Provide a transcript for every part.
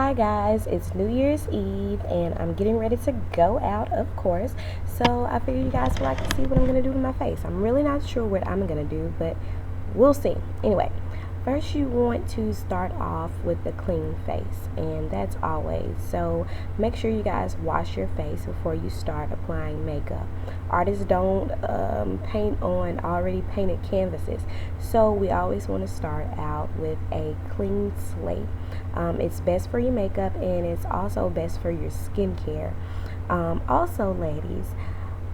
Hi guys, it's New Year's Eve and I'm getting ready to go out, of course. So I figured you guys would like to see what I'm going to do to my face. I'm really not sure what I'm going to do, but we'll see. Anyway, first you want to start off with a clean face, and that's always. So make sure you guys wash your face before you start applying makeup. Artists don't paint on already painted canvases, so we always want to start out with a clean slate. It's best for your makeup and it's also best for your skincare. Also, ladies,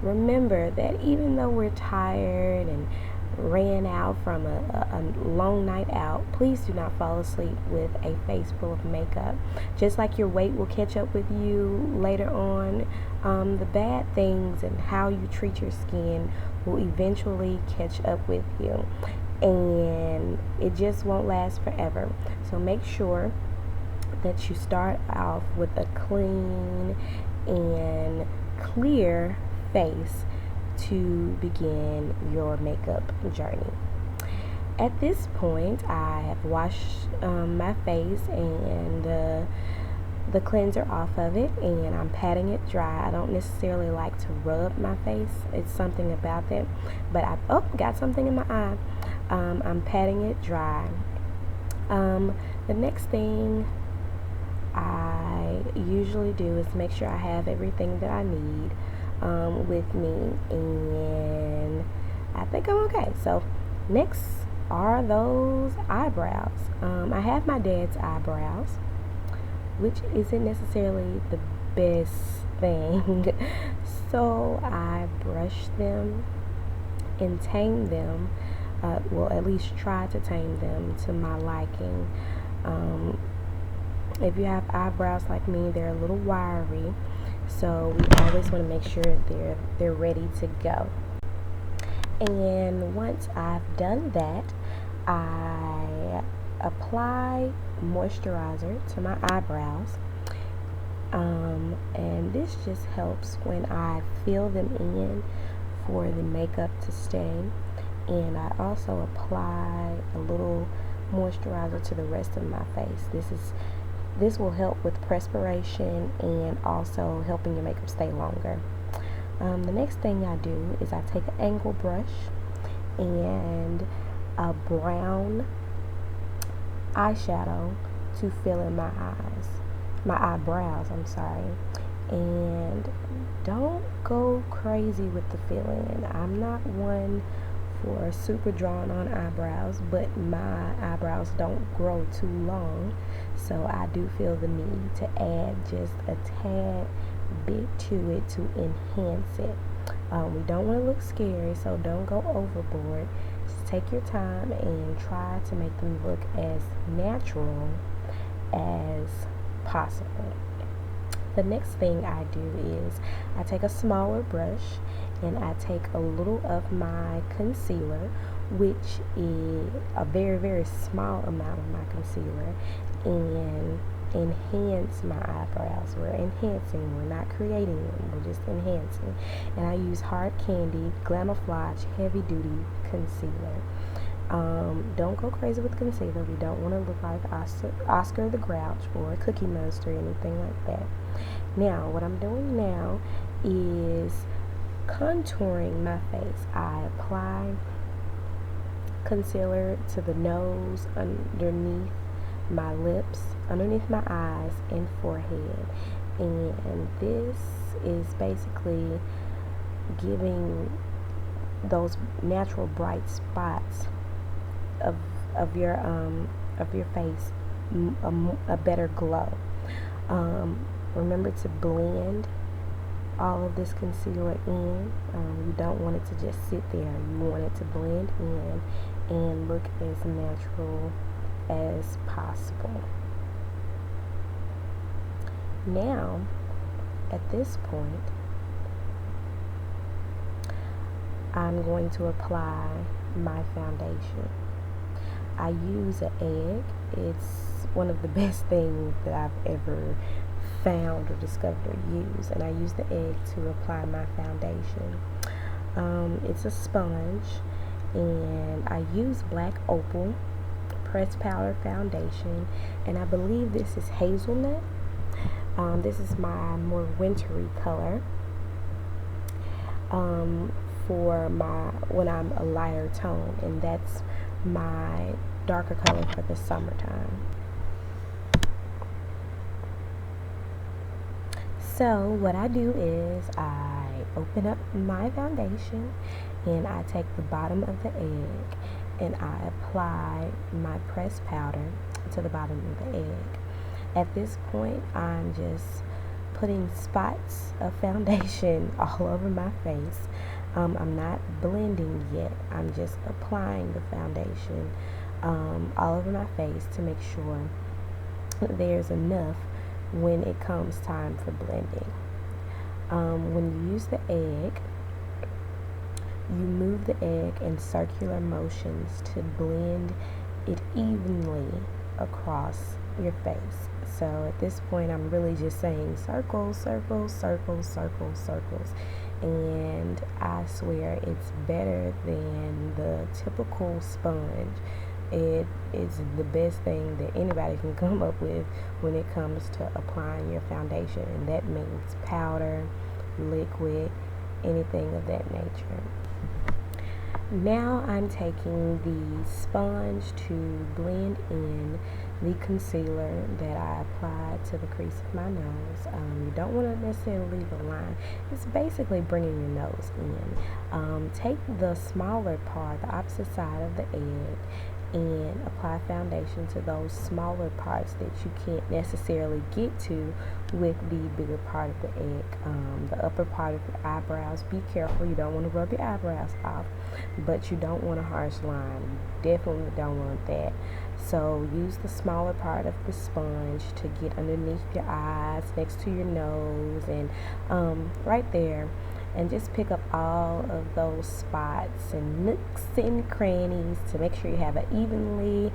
remember that even though we're tired and ran out from a long night out, please do not fall asleep with a face full of makeup. Just like your weight will catch up with you later on, the bad things and how you treat your skin will eventually catch up with you, and it just won't last forever. So make sure that you start off with a clean and clear face to begin your makeup journey. At this point, I have washed my face and the cleanser off of it, and I'm patting it dry. I don't necessarily like to rub my face. It's something about that. But I got something in my eye. I'm patting it dry. The next thing I usually do is make sure I have everything that I need with me, and I think I'm okay. So next are those eyebrows. I have my dad's eyebrows, which isn't necessarily the best thing. So I brush them and tame them, well, at least try to tame them to my liking. If you have eyebrows like me, they're a little wiry, so we always want to make sure they're ready to go. And once I've done that, I apply moisturizer to my eyebrows, and this just helps when I fill them in for the makeup to stay. And I also apply a little moisturizer to the rest of my face. This will help with perspiration and also helping your makeup stay longer. The next thing I do is I take an angle brush and a brown eyeshadow to fill in my eyebrows, and don't go crazy with the filling. I'm not one for super drawn on eyebrows, but my eyebrows don't grow too long, so I do feel the need to add just a tad bit to it to enhance it. We don't want to look scary, so don't go overboard. Just take your time and try to make them look as natural as possible. The next thing I do is I take a smaller brush and I take a little of my concealer, which is a very, very small amount of my concealer, and enhance my eyebrows. We're enhancing, we're not creating them, we're just enhancing. And I use Hard Candy Glamouflage Heavy Duty Concealer. Don't go crazy with concealer. We don't want to look like Oscar the Grouch or Cookie Monster or anything like that. Now, what I'm doing now is contouring my face. I apply concealer to the nose, underneath my lips, underneath my eyes, and forehead. And this is basically giving those natural bright spots of your face a better glow. Remember to blend all of this concealer in. You don't want it to just sit there. You want it to blend in and look as natural as possible. Now, at this point, I'm going to apply my foundation. I use an egg. It's one of the best things that I've ever found or discovered or used, and I use the egg to apply my foundation. It's a sponge, and I use black opal pressed powder foundation, and I believe this is hazelnut. This is my more wintry color for my when I'm a lighter tone, and that's my darker color for the summertime. So what I do is I open up my foundation and I take the bottom of the egg and I apply my pressed powder to the bottom of the egg. At this point, I'm just putting spots of foundation all over my face. I'm not blending yet. I'm just applying the foundation all over my face to make sure there's enough when it comes time for blending. When you use the egg, you move the egg in circular motions to blend it evenly across your face. So at this point, I'm really just saying circles, circles, circles, circles, circles. And I swear it's better than the typical sponge. It is the best thing that anybody can come up with when it comes to applying your foundation, and that means powder, liquid, anything of that nature. Now I'm taking the sponge to blend in the concealer that I applied to the crease of my nose. You don't want to necessarily leave a line. It's basically bringing your nose in. Take the smaller part, the opposite side of the egg, and apply foundation to those smaller parts that you can't necessarily get to with the bigger part of the egg. The upper part of your eyebrows, be careful, you don't want to rub your eyebrows off, but you don't want a harsh line. You definitely don't want that. So use the smaller part of the sponge to get underneath your eyes, next to your nose, and right there, and just pick up all of those spots and nooks and crannies to make sure you have an evenly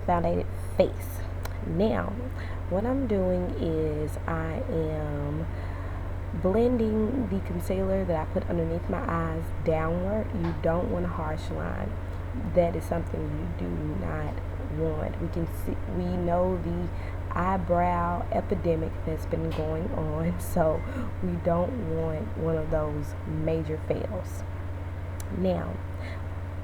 founded face. Now, what I'm doing is I am blending the concealer that I put underneath my eyes downward. You don't want a harsh line. That is something you do not want. We know the eyebrow epidemic that's been going on, so we don't want one of those major fails. Now,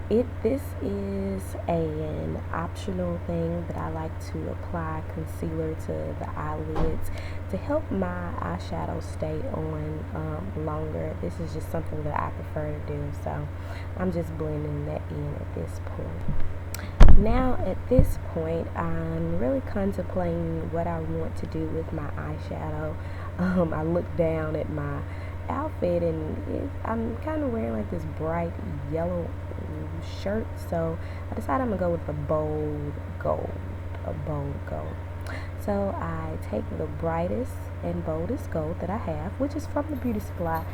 this is an optional thing, but I like to apply concealer to the eyelids to help my eyeshadow stay on longer. This is just something that I prefer to do, so I'm just blending that in at this point. Now at this point, I'm really contemplating what I want to do with my eyeshadow. I look down at my outfit and I'm kind of wearing like this bright yellow shirt, so I decided I'm gonna go with a bold gold. So I take the brightest and boldest gold that I have, which is from the beauty supply.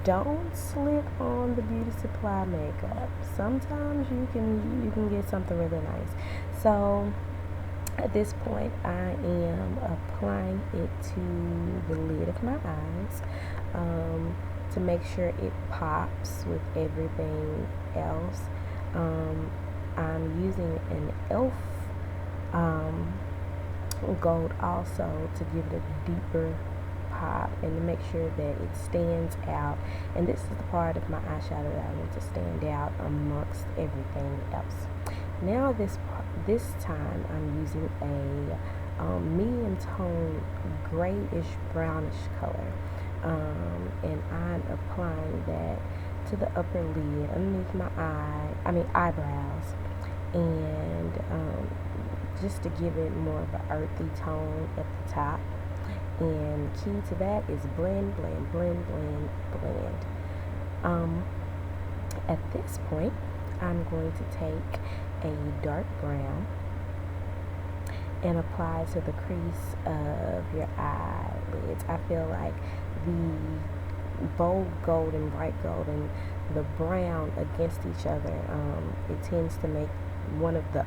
Don't slip on the beauty supply makeup. Sometimes you can get something really nice. So at this point, I am applying it to the lid of my eyes to make sure it pops with everything else. I'm using an e.l.f. gold also to give it a deeper pop and to make sure that it stands out. And this is the part of my eyeshadow that I want to stand out amongst everything else. Now this time I'm using a medium tone grayish brownish color, and I'm applying that to the upper lid underneath my eyebrows, and just to give it more of an earthy tone at the top. And key to that is blend, blend, blend, blend, blend. At this point, I'm going to take a dark brown and apply to the crease of your eyelids. I feel like the bold gold and bright gold and the brown against each other, it tends to make one of the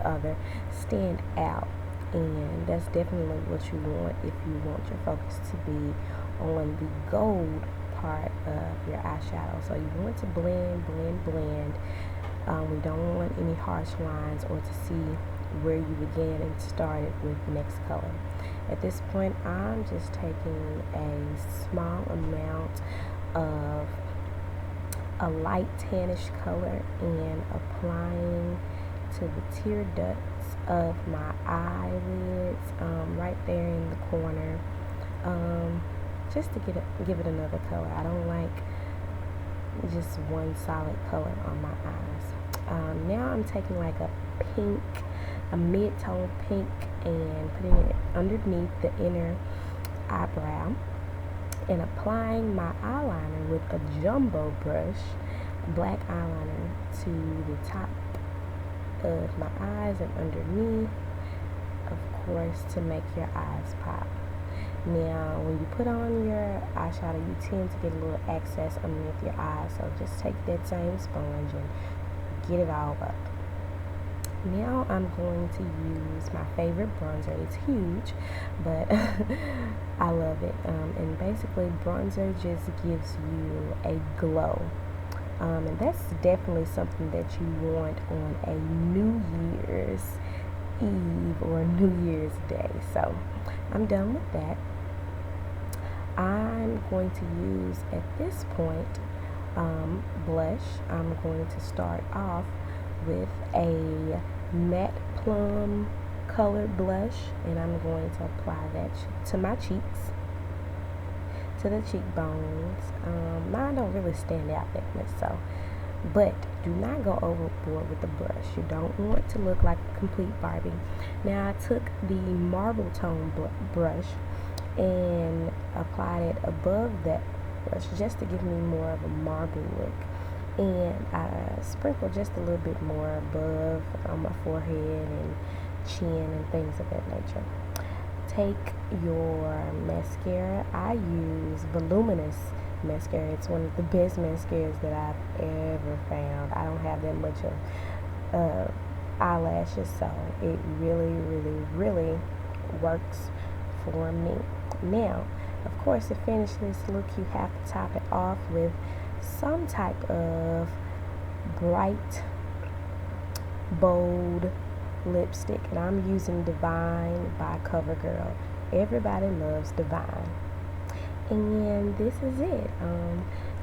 other stand out, and that's definitely what you want if you want your focus to be on the gold part of your eyeshadow. So you want to blend, blend, blend We don't want any harsh lines or to see where you began and started with the next color. At this point, I'm just taking a small amount of a light tannish color and applying to the tear ducts of my eyelids, right there in the corner, just to give it another color. I don't like just one solid color on my eyes. Now I'm taking like a mid-tone pink, and putting it underneath the inner eyebrow and applying my eyeliner with a jumbo brush, black eyeliner, to the top of my eyes and underneath, of course, to make your eyes pop. Now, when you put on your eyeshadow, you tend to get a little excess underneath your eyes, so just take that same sponge and get it all up. Now I'm going to use my favorite bronzer. It's huge, but I love it. And basically, bronzer just gives you a glow. And that's definitely something that you want on a New Year's Eve or New Year's Day. So I'm done with that. I'm going to use, at this point, blush. I'm going to start off with a matte plum colored blush, and I'm going to apply that to my cheeks, to the cheekbones. Mine don't really stand out that much, so, but do not go overboard with the brush. You don't want to look like a complete Barbie. Now I took the marble tone brush and applied it above that brush just to give me more of a marble look. And I sprinkle just a little bit more above on my forehead and chin and things of that nature. Take your mascara. I use Voluminous mascara. It's one of the best mascaras that I've ever found. I don't have that much of eyelashes, so it really works for me. Now, of course, to finish this look, you have to top it off with some type of bright, bold lipstick, and I'm using Divine by CoverGirl. Everybody loves Divine. And this is it.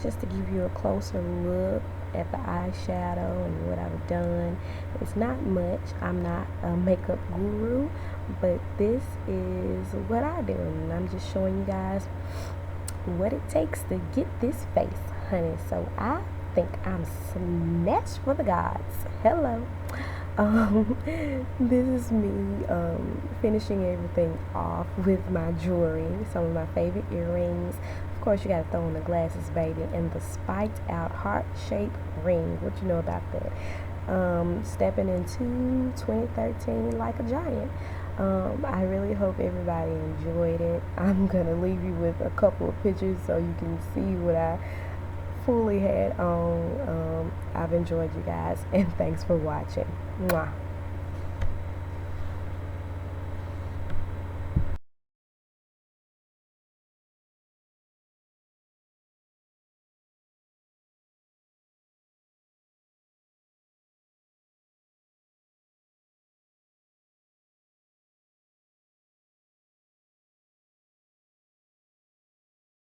Just to give you a closer look at the eyeshadow and what I've done. It's not much. I'm not a makeup guru, but this is what I do, and I'm just showing you guys what it takes to get this face, honey. So I think I'm snatched for the gods. Hello. This is me finishing everything off with my jewelry, some of my favorite earrings. Of course, you gotta throw on the glasses, baby, and the spiked out heart-shaped ring. What you know about that? Stepping into 2013 like a giant. I really hope everybody enjoyed it. I'm gonna leave you with a couple of pictures so you can see what I fully had on. I've enjoyed you guys, and thanks for watching. Mwah.